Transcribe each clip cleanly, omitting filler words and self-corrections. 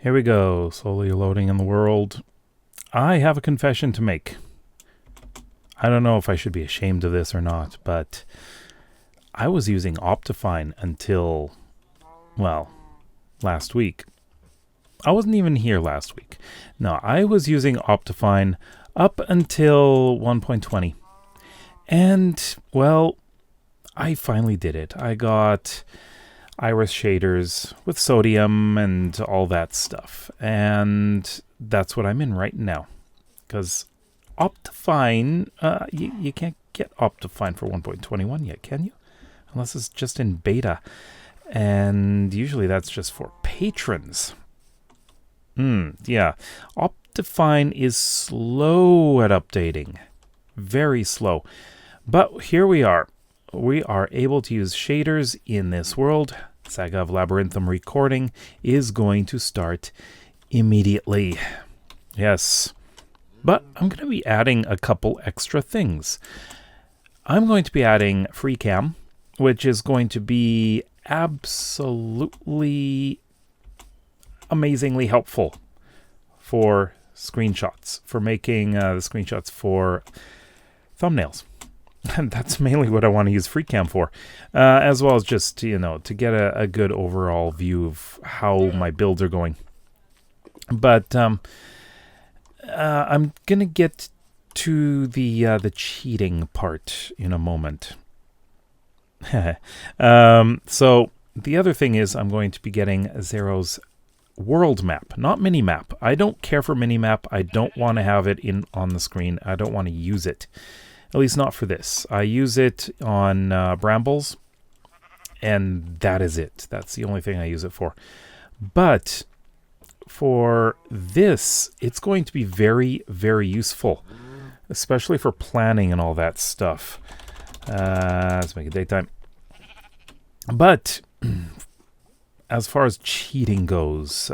Here we go, slowly loading in the world. I have a confession to make. I don't know if I should be ashamed of this or not, but I was using Optifine until, well, last week. I wasn't even here last week. No, I was using Optifine up until 1.20. And, well, I finally did it. I got iris shaders with sodium and all that stuff. And that's what I'm in right now. Because Optifine, you can't get Optifine for 1.21 yet, can you? Unless it's just in beta. And usually that's just for patrons. Yeah. Optifine is slow at updating. Very slow. But here we are. We are able to use shaders in this world. Saga of Labyrinthum recording is going to start immediately. Yes. But I'm going to be adding a couple extra things. I'm going to be adding FreeCam, which is going to be absolutely amazingly helpful for screenshots, for making the screenshots for thumbnails. And that's mainly what I want to use FreeCam for, as well as just, to get a good overall view of how my builds are going. But I'm going to get to the cheating part in a moment. So the other thing is I'm going to be getting Zero's world map, not minimap. I don't care for minimap. I don't want to have it on the screen. I don't want to use it. At least not for this. I use it on Brambles, and that is it. That's the only thing I use it for. But for this, it's going to be very, very useful, especially for planning and all that stuff. Let's make it daytime. But as far as cheating goes,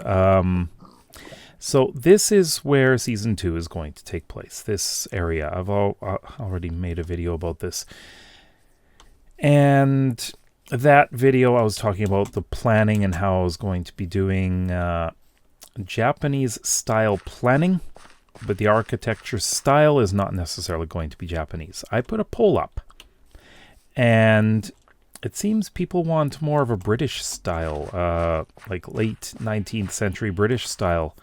so this is where Season 2 is going to take place, this area. I've already made a video about this. And that video, I was talking about the planning and how I was going to be doing Japanese-style planning, but the architecture style is not necessarily going to be Japanese. I put a poll up, and it seems people want more of a British style, like late 19th century British style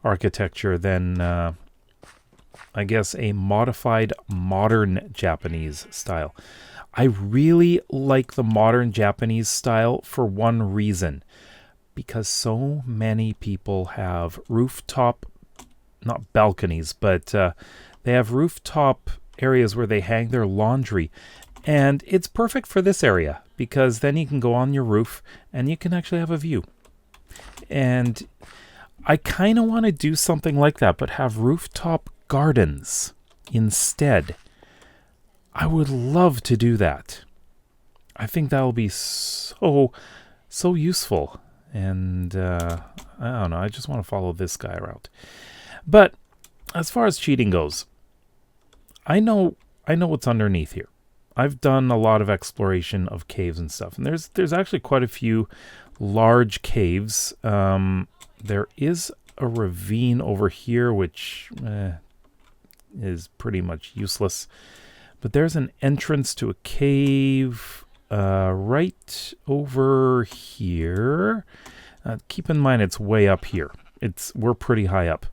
architecture than, I guess, a modified modern Japanese style. I really like the modern Japanese style for one reason. Because so many people have rooftop, not balconies, but they have rooftop areas where they hang their laundry. And it's perfect for this area because then you can go on your roof and you can actually have a view. And I kind of want to do something like that, but have rooftop gardens instead. I would love to do that. I think that will be so useful. And I don't know, I just want to follow this guy around. But as far as cheating goes, I know what's underneath here. I've done a lot of exploration of caves and stuff, and there's actually quite a few large caves. There is a ravine over here, which is pretty much useless. But there's an entrance to a cave right over here. Keep in mind it's way up here. We're pretty high up.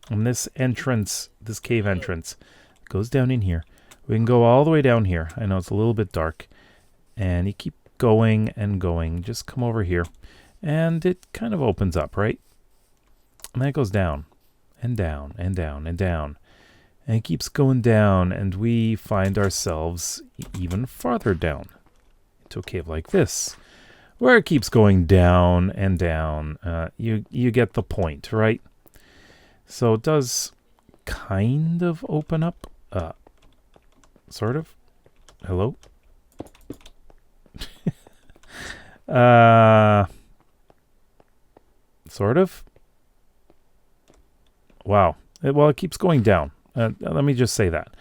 And this entrance, this cave entrance, goes down in here. We can go all the way down here. I know it's a little bit dark. And you keep going and going. Just come over here. And it kind of opens up, right? And then it goes down and down and down and down. And it keeps going down, and we find ourselves even farther down into a cave like this, where it keeps going down and down. You get the point, right? So it does kind of open up, sort of. Hello? Sort of. Wow. Well, it keeps going down. Let me just say that.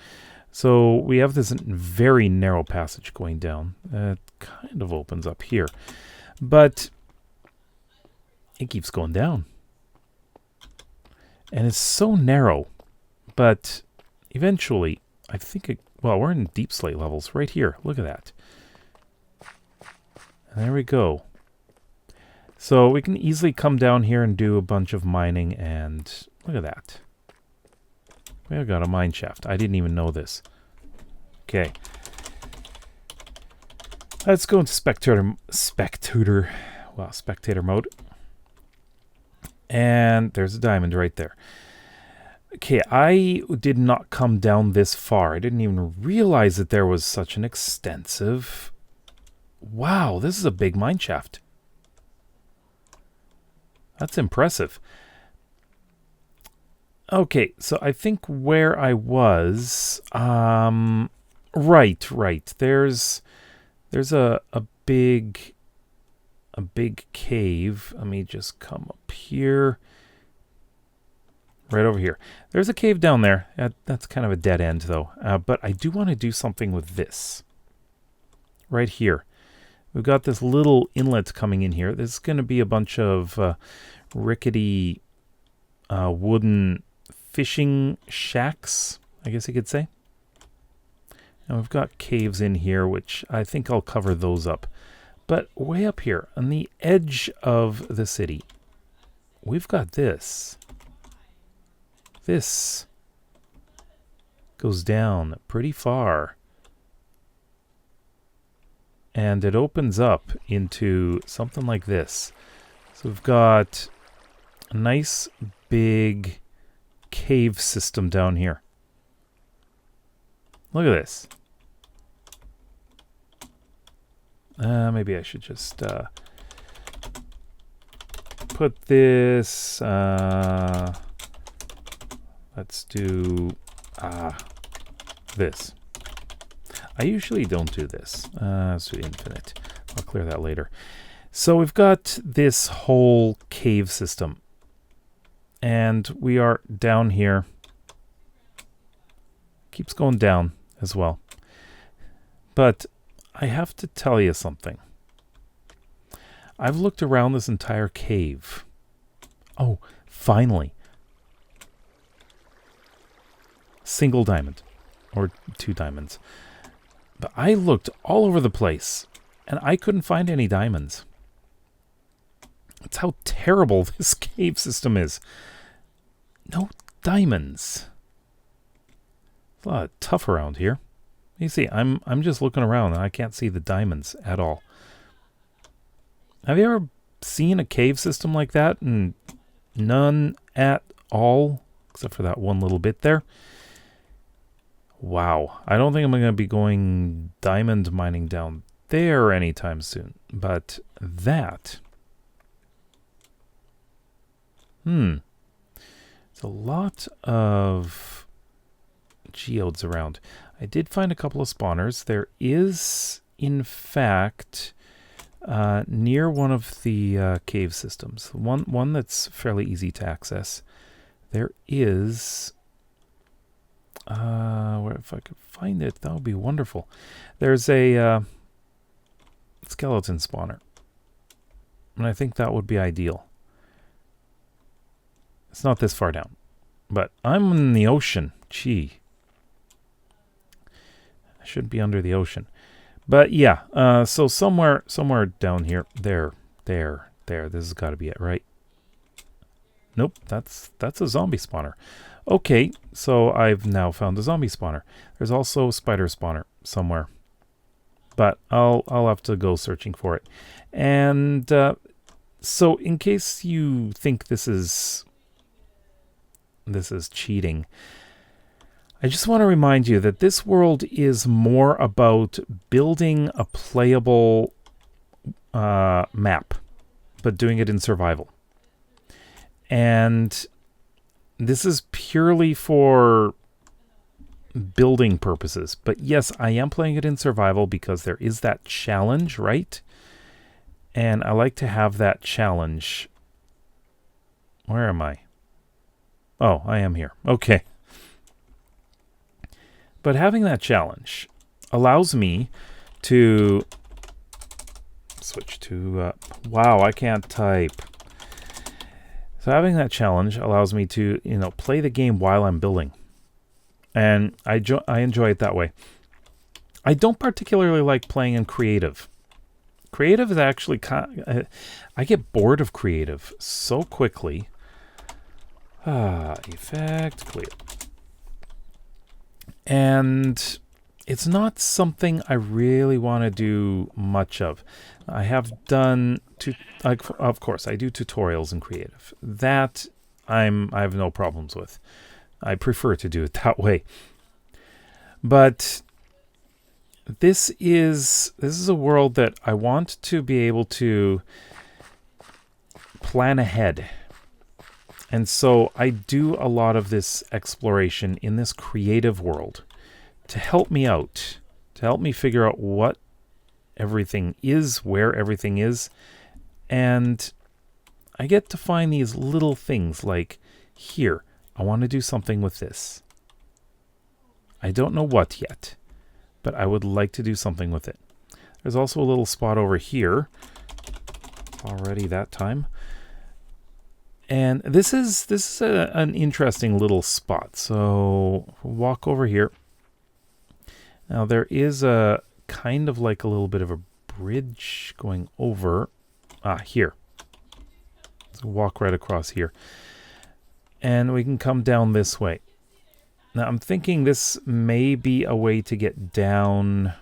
So we have this very narrow passage going down. It kind of opens up here. But it keeps going down And it's so narrow. But eventually, I think well, we're in deep slate levels right here. Look at that. And there we go. So we can easily come down here and do a bunch of mining, and look at that. We've got a mine shaft. I didn't even know this. Okay. Let's go into spectator mode. And there's a diamond right there. Okay, I did not come down this far. I didn't even realize that there was such an extensive... Wow, this is a big mine shaft. That's impressive. Okay, so I think where I was... Right. There's a big cave. Let me just come up here. Right over here. There's a cave down there. That's kind of a dead end, though. But I do want to do something with this. Right here. We've got this little inlet coming in here. There's going to be a bunch of rickety wooden fishing shacks, I guess you could say. And we've got caves in here, which I think I'll cover those up. But way up here, on the edge of the city, we've got this. This goes down pretty far. And it opens up into something like this. So we've got a nice big cave system down here. Look at this. Maybe I should just put this... let's do this. I usually don't do this. Let's do infinite. I'll clear that later. So we've got this whole cave system. And we are down here. Keeps going down as well. But I have to tell you something. I've looked around this entire cave. Oh, finally. Single diamond. Or 2 diamonds. But I looked all over the place, and I couldn't find any diamonds. That's how terrible this cave system is. No diamonds. It's a lot of tough around here. You see, I'm just looking around, and I can't see the diamonds at all. Have you ever seen a cave system like that, and none at all, except for that one little bit there? Wow. I don't think I'm going to be going diamond mining down there anytime soon. But that... There's a lot of geodes around. I did find a couple of spawners. There is, in fact, near one of the cave systems, one that's fairly easy to access, there is... where if I could find it, that would be wonderful. There's a skeleton spawner. And I think that would be ideal. It's not this far down. But I'm in the ocean. Gee. I shouldn't be under the ocean. But yeah, so somewhere down here. There. This has got to be it, right? Nope, that's a zombie spawner. Okay, so I've now found a zombie spawner. There's also a spider spawner somewhere. But I'll have to go searching for it. And so in case you think this is cheating, I just want to remind you that this world is more about building a playable map, but doing it in survival. And this is purely for building purposes. But yes, I am playing it in survival because there is that challenge, right? And I like to have that challenge. Where am I? Oh, I am here. Okay. But having that challenge allows me to switch to... wow, I can't type. So having that challenge allows me to, play the game while I'm building. And I enjoy it that way. I don't particularly like playing in creative. Creative is actually I get bored of creative so quickly. Effect, clear. And it's not something I really want to do much of. I have done, of course, I do tutorials in creative. That I have no problems with. I prefer to do it that way. But this is a world that I want to be able to plan ahead. And so I do a lot of this exploration in this creative world to help me out, to help me figure out what everything is, where everything is. And I get to find these little things like here, I want to do something with this. I don't know what yet, but I would like to do something with it. There's also a little spot over here. Already that time. And this is an interesting little spot. So walk over here. Now there is a kind of like a little bit of a bridge going over. Here. So walk right across here. And we can come down this way. Now I'm thinking this may be a way to get down.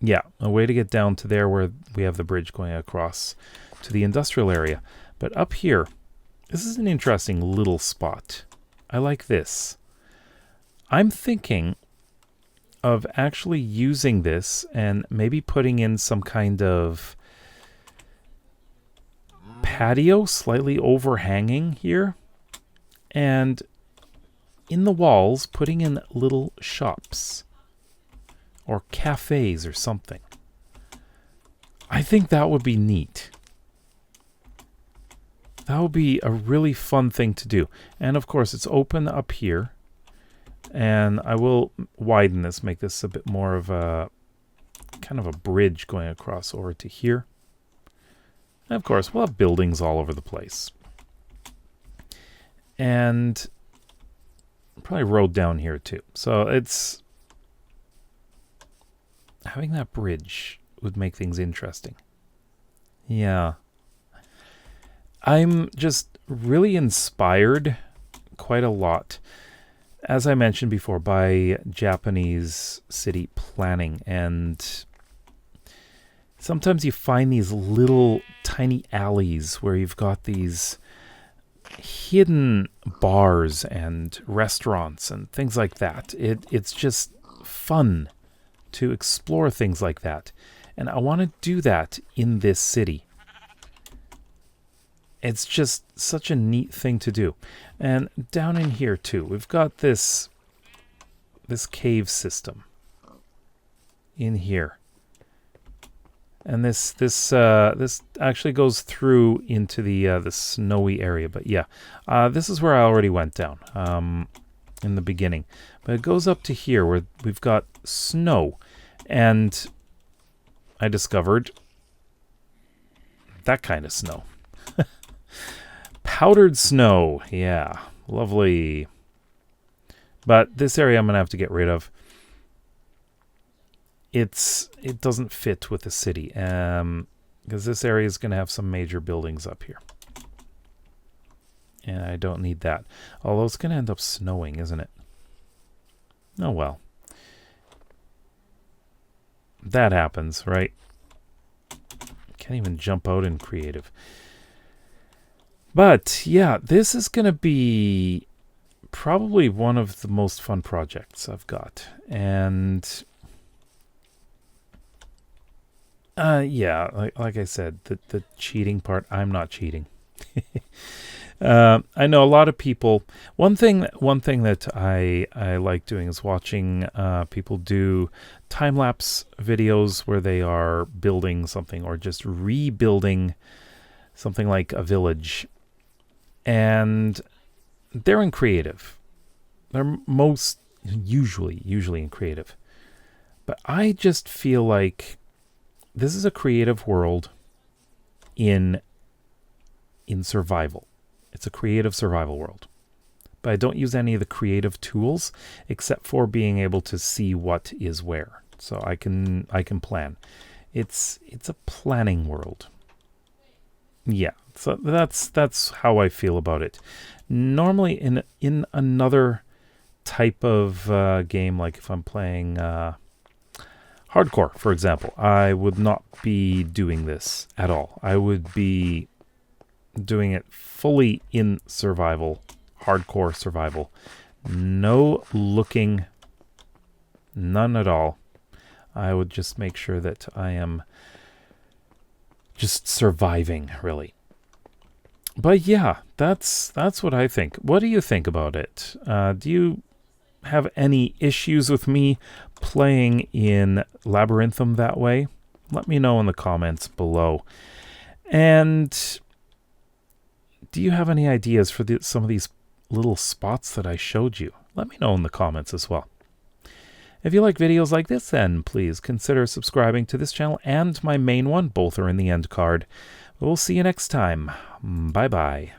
Yeah, a way to get down to there where we have the bridge going across to the industrial area. But up here, this is an interesting little spot. I like this. I'm thinking of actually using this and maybe putting in some kind of patio slightly overhanging here. And in the walls, putting in little shops or cafes or something. I think that would be neat. That would be a really fun thing to do. And of course, it's open up here. And I will widen this, make this a bit more of a kind of a bridge going across over to here. And of course, we'll have buildings all over the place. And probably road down here too. So it's having that bridge would make things interesting. Yeah. I'm just really inspired quite a lot, as I mentioned before, by Japanese city planning. And sometimes you find these little tiny alleys where you've got these hidden bars and restaurants and things like that. It's just fun to explore things like that. And I want to do that in this city. It's just such a neat thing to do. And down in here too, we've got this cave system in here. And this actually goes through into the snowy area. But yeah, this is where I already went down in the beginning. But it goes up to here where we've got snow. And I discovered that kind of snow. Powdered snow. Yeah, lovely. But this area I'm going to have to get rid of. It doesn't fit with the city. Because this area is going to have some major buildings up here. And I don't need that. Although it's going to end up snowing, isn't it? Oh well. That happens, right? Can't even jump out in creative. But yeah, this is going to be probably one of the most fun projects I've got. And yeah, like I said, the cheating part, I'm not cheating. I know a lot of people. One thing that I like doing is watching people do time-lapse videos where they are building something or just rebuilding something like a village. And they're in creative. They're usually in creative. But I just feel like this is a creative world in in survival. It's a creative survival world. But I don't use any of the creative tools except for being able to see what is where. So I can plan. It's a planning world. Yeah, so that's how I feel about it. Normally in another type of game, like if I'm playing hardcore, for example, I would not be doing this at all. I would be doing it fully in survival, hardcore survival. No looking, none at all. I would just make sure that I am just surviving, really. But yeah, that's what I think. What do you think about it? Do you have any issues with me playing in Labyrinthum that way? Let me know in the comments below. And do you have any ideas for some of these little spots that I showed you? Let me know in the comments as well. If you like videos like this, then please consider subscribing to this channel and my main one. Both are in the end card. We'll see you next time. Bye-bye.